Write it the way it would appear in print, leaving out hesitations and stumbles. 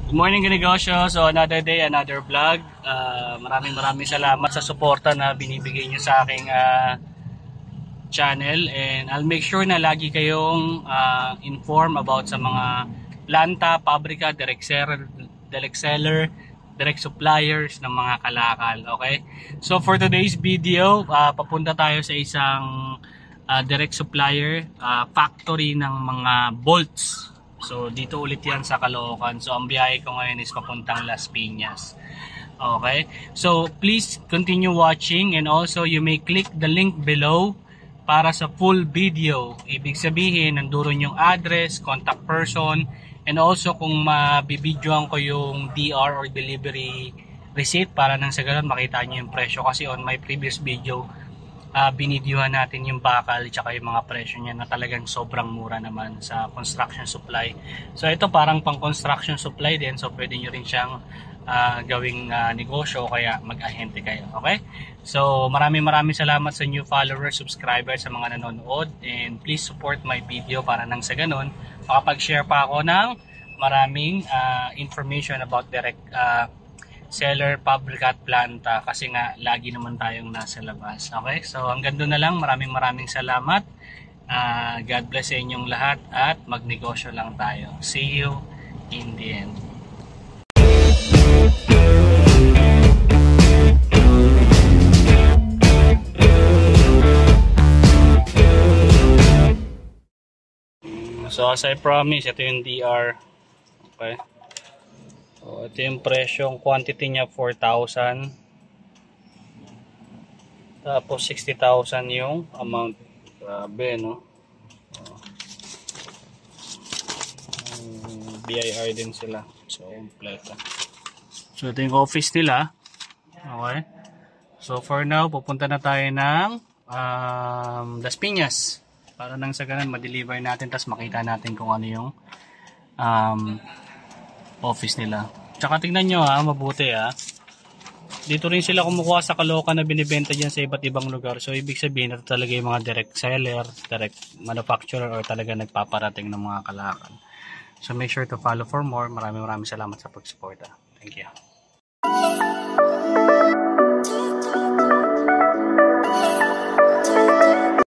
Good morning kanegosyo. So another day, another vlog. Maraming salamat sa suporta na binibigay nyo sa aking channel, and I'll make sure na lagi kayong inform about sa mga planta, pabrika, direct seller, direct suppliers ng mga kalakal. Okay? So for today's video, papunta tayo sa isang direct supplier, factory ng mga bolts. So dito ulit yan sa Caloocan. So ang biyahe ko ngayon is papuntang Las Piñas. Okay, so please continue watching, and also you may click the link below para sa full video. Ibig sabihin nandoon yung address, contact person, and also kung mabibidyoan ko yung DR or delivery receipt para nang sa ganun makita nyo yung presyo. Kasi on my previous video, binidyohan natin yung bakal at yung mga presyo niya na talagang sobrang mura naman sa construction supply. So ito parang pang construction supply din, so pwede nyo rin siyang gawing negosyo, kaya mag-ahente kayo. Okay? So maraming salamat sa new followers, subscribers, sa mga nanonood, and please support my video para nang sa ganun makapag-share pa ako ng maraming information about direct seller, pabrika at planta, kasi nga lagi naman tayong nasa labas. Okay, so hanggang doon na lang. Maraming salamat. God bless sa inyong lahat at magnegosyo lang tayo. See you in the end. So as I promise, ito yung DR. Okay, so ito yung presyo, quantity niya 4,000, tapos 60,000 yung amount. Grabe, no? BIR din sila, so kompleto. So ito yung office nila. Okay, so for now pupunta na tayo ng Las Piñas para nang sa ganun ma-deliver natin, tapos makita natin kung ano yung office nila. Tsaka tingnan nyo mabuti dito rin sila kumukuha sa Caloocan na binibenta dyan sa iba't ibang lugar. So ibig sabihin ito talaga yung mga direct seller, direct manufacturer, or talaga nagpaparating ng mga kalakal. So make sure to follow for more. Maraming salamat sa pag-support. Thank you.